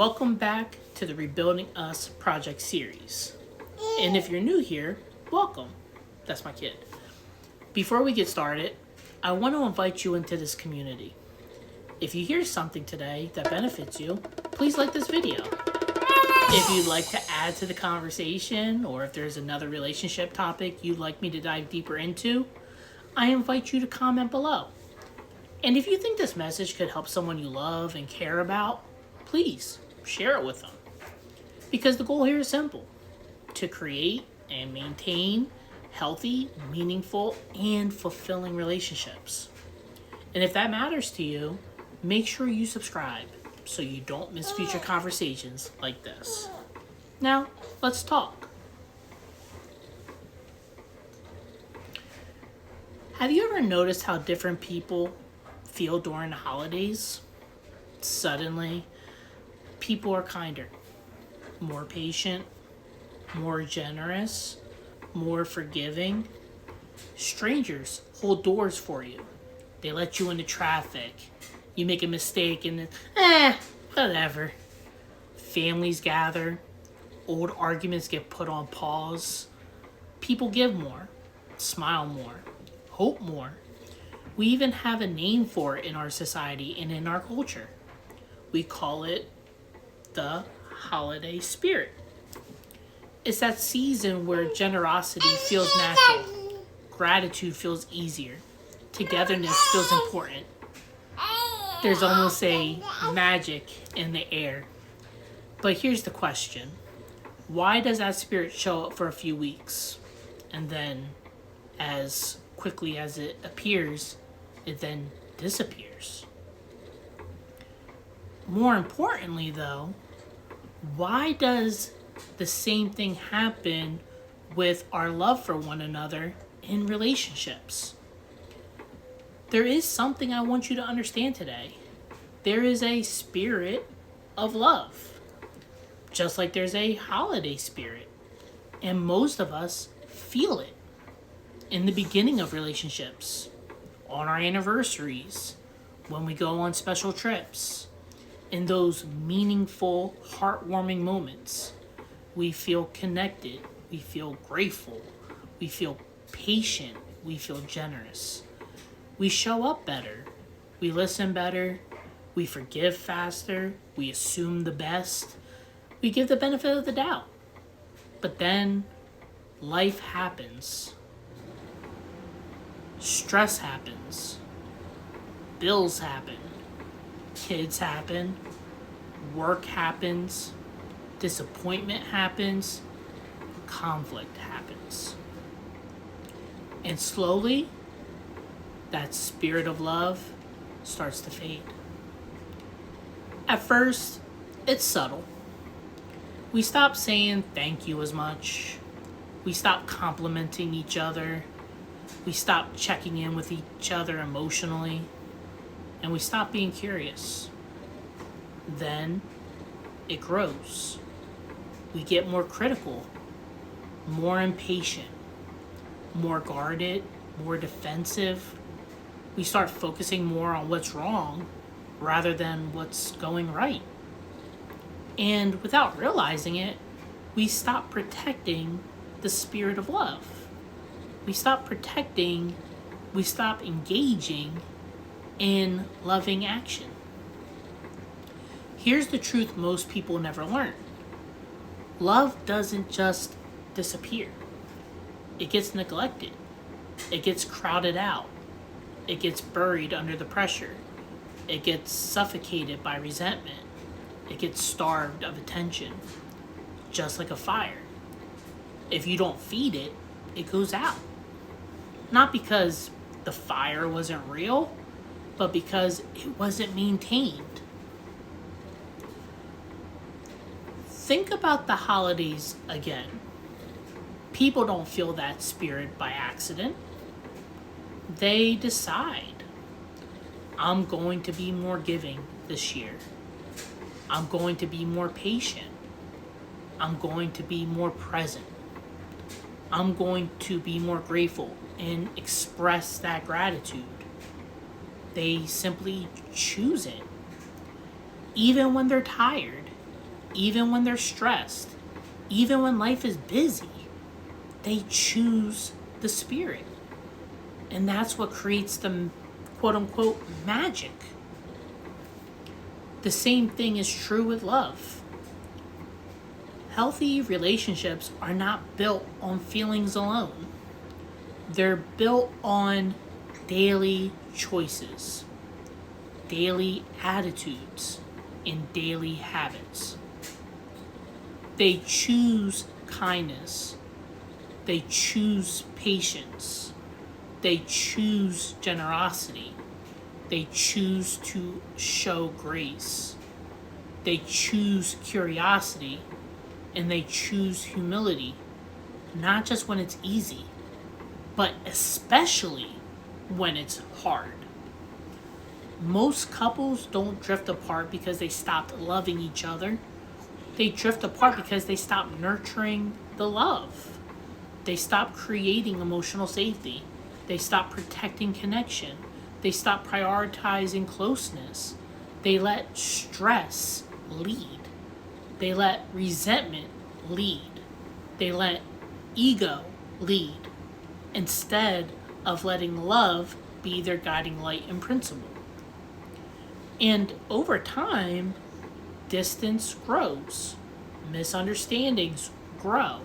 Welcome back to the Rebuilding Us project series. And if you're new here, welcome. That's my kid. Before we get started, I want to invite you into this community. If you hear something today that benefits you, please like this video. If you'd like to add to the conversation, or if there's another relationship topic you'd like me to dive deeper into, I invite you to comment below. And if you think this message could help someone you love and care about, please share it with them. Because the goal here is simple: to create and maintain healthy, meaningful, and fulfilling relationships. And if that matters to you, make sure you subscribe so you don't miss future conversations like this. Now, let's talk. Have you ever noticed how different people feel during the holidays? Suddenly, people are kinder, more patient, more generous, more forgiving. Strangers hold doors for you. They let you into traffic. You make a mistake and whatever. Families gather. Old arguments get put on pause. People give more, smile more, hope more. We even have a name for it in our society and in our culture. We call it the holiday spirit. It's that season where generosity feels natural, gratitude feels easier, togetherness feels important. There's almost a magic in the air. But here's the question: why does that spirit show up for a few weeks, and then, as quickly as it appears, it then disappears? More importantly, though, why does the same thing happen with our love for one another in relationships? There is something I want you to understand today. There is a spirit of love, just like there's a holiday spirit, and most of us feel it in the beginning of relationships, on our anniversaries, when we go on special trips. In those meaningful, heartwarming moments, we feel connected, we feel grateful, we feel patient, we feel generous. We show up better, we listen better, we forgive faster, we assume the best, we give the benefit of the doubt. But then life happens. Stress happens. Bills happen. Kids happen. Work happens. Disappointment happens. Conflict happens. And slowly, that spirit of love starts to fade. At first, it's subtle. We stop saying thank you as much. We stop complimenting each other. We stop checking in with each other emotionally. And we stop being curious. Then it grows. We get more critical, more impatient, more guarded, more defensive. We start focusing more on what's wrong rather than what's going right. And without realizing it, we stop protecting the spirit of love. We stop engaging in loving action. Here's the truth most people never learn. Love doesn't just disappear. It gets neglected. It gets crowded out. It gets buried under the pressure. It gets suffocated by resentment. It gets starved of attention, just like a fire. If you don't feed it, it goes out. Not because the fire wasn't real, but because it wasn't maintained. Think about the holidays again. People don't feel that spirit by accident. They decide, I'm going to be more giving this year. I'm going to be more patient. I'm going to be more present. I'm going to be more grateful and express that gratitude. They simply choose it. Even when they're tired, even when they're stressed, even when life is busy, they choose the Spirit. And that's what creates the quote unquote magic. The same thing is true with love. Healthy relationships are not built on feelings alone. They're built on daily choices, daily attitudes, and daily habits. They choose kindness. They choose patience. They choose generosity. They choose to show grace. They choose curiosity. And they choose humility. Not just when it's easy, but especially when it's hard. Most couples don't drift apart because they stopped loving each other. They drift apart because they stopped nurturing the love. They stopped creating emotional safety. They stopped protecting connection. They stopped prioritizing closeness. They let stress lead. They let resentment lead. They let ego lead instead of letting love be their guiding light and principle. And over time, distance grows. Misunderstandings grow.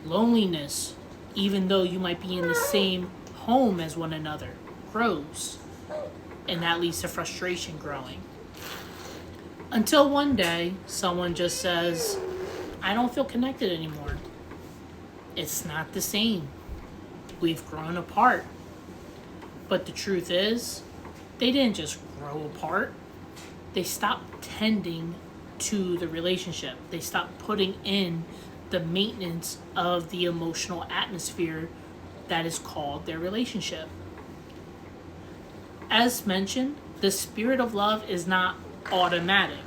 Loneliness, even though you might be in the same home as one another, grows. And that leads to frustration growing. Until one day, someone just says, I don't feel connected anymore. It's not the same. We've grown apart. But the truth is, they didn't just grow apart. They stopped tending to the relationship. They stopped putting in the maintenance of the emotional atmosphere that is called their relationship. As mentioned, the spirit of love is not automatic.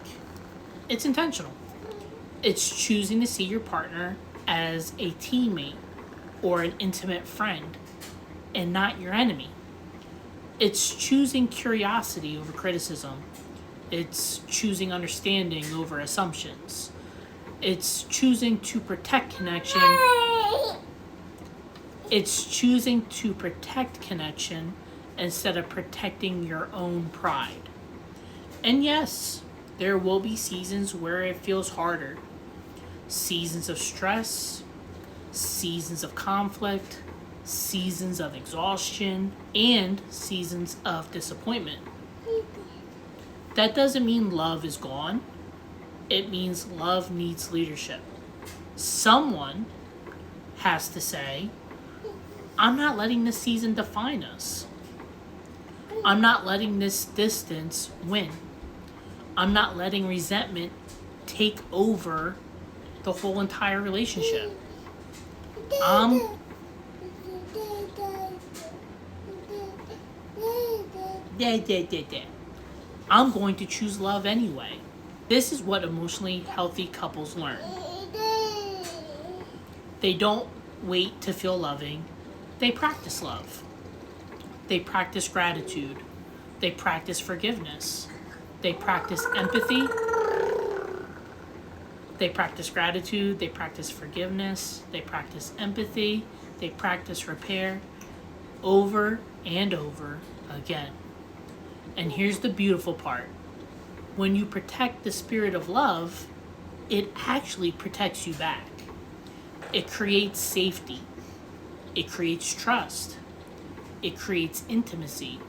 It's intentional. It's choosing to see your partner as a teammate or an intimate friend and not your enemy. It's choosing curiosity over criticism. It's choosing understanding over assumptions. It's choosing to protect connection. It's choosing to protect connection instead of protecting your own pride. And yes, there will be seasons where it feels harder. Seasons of stress, seasons of conflict, seasons of exhaustion, and seasons of disappointment. That doesn't mean love is gone. It means love needs leadership. Someone has to say, I'm not letting this season define us. I'm not letting this distance win. I'm not letting resentment take over the whole entire relationship. I'm going to choose love anyway. This is what emotionally healthy couples learn. They don't wait to feel loving. They practice love. They practice gratitude. They practice forgiveness. They practice empathy. They practice gratitude. They practice forgiveness. They practice empathy. They practice repair over and over again. And here's the beautiful part. When you protect the spirit of love, it actually protects you back. It creates safety. It creates trust. It creates intimacy.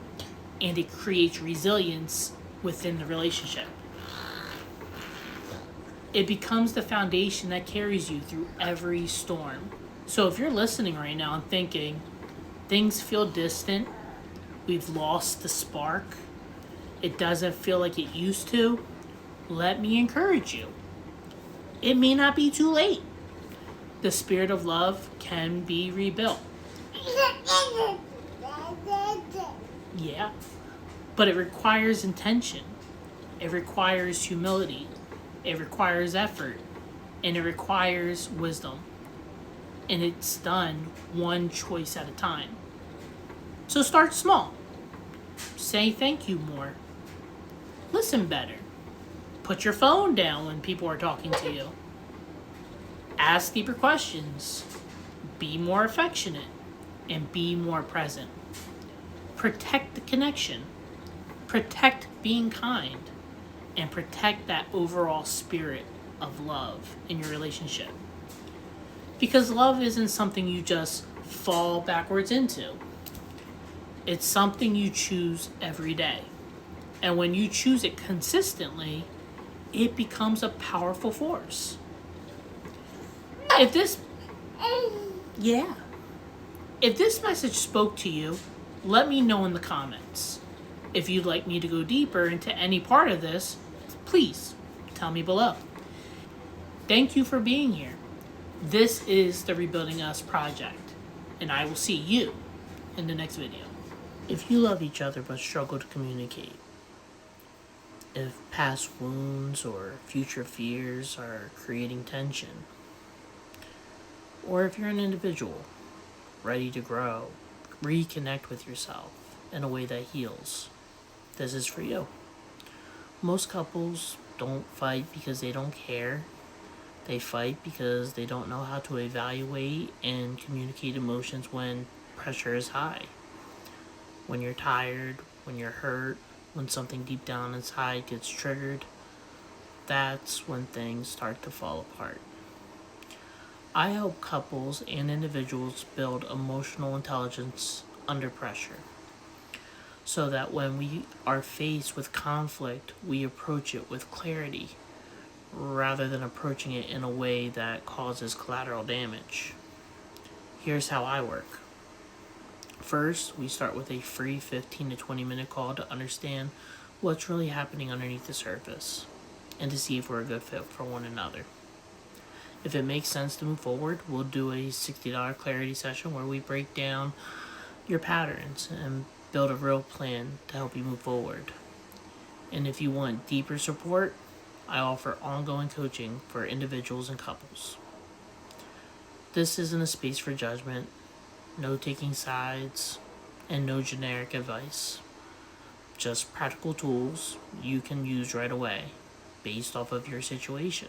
And it creates resilience within the relationship. It becomes the foundation that carries you through every storm. So if you're listening right now and thinking, things feel distant, we've lost the spark, it doesn't feel like it used to, let me encourage you. It may not be too late. The spirit of love can be rebuilt. Yeah, but it requires intention. It requires humility. It requires effort. And it requires wisdom. And it's done one choice at a time. So start small. Say thank you more. Listen better. Put your phone down when people are talking to you. Ask deeper questions. Be more affectionate and be more present. Protect the connection. Protect being kind. And protect that overall spirit of love in your relationship. Because love isn't something you just fall backwards into. It's something you choose every day. And when you choose it consistently, it becomes a powerful force. If this message spoke to you, let me know in the comments. If you'd like me to go deeper into any part of this, please tell me below. Thank you for being here. This is the Rebuilding Us project, and I will see you in the next video. If you love each other but struggle to communicate, if past wounds or future fears are creating tension, or if you're an individual ready to grow, reconnect with yourself in a way that heals, this is for you. Most couples don't fight because they don't care. They fight because they don't know how to evaluate and communicate emotions when pressure is high. When you're tired, when you're hurt, when something deep down inside gets triggered, that's when things start to fall apart. I help couples and individuals build emotional intelligence under pressure, so that when we are faced with conflict, we approach it with clarity, rather than approaching it in a way that causes collateral damage. Here's how I work. First, we start with a free 15 to 20 minute call to understand what's really happening underneath the surface and to see if we're a good fit for one another. If it makes sense to move forward, we'll do a $60 clarity session where we break down your patterns and build a real plan to help you move forward. And if you want deeper support, I offer ongoing coaching for individuals and couples. This isn't a space for judgment, no taking sides, and no generic advice. Just practical tools you can use right away, based off of your situation.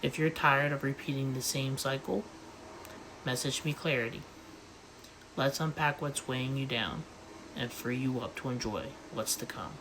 If you're tired of repeating the same cycle, message me clarity. Let's unpack what's weighing you down and free you up to enjoy what's to come.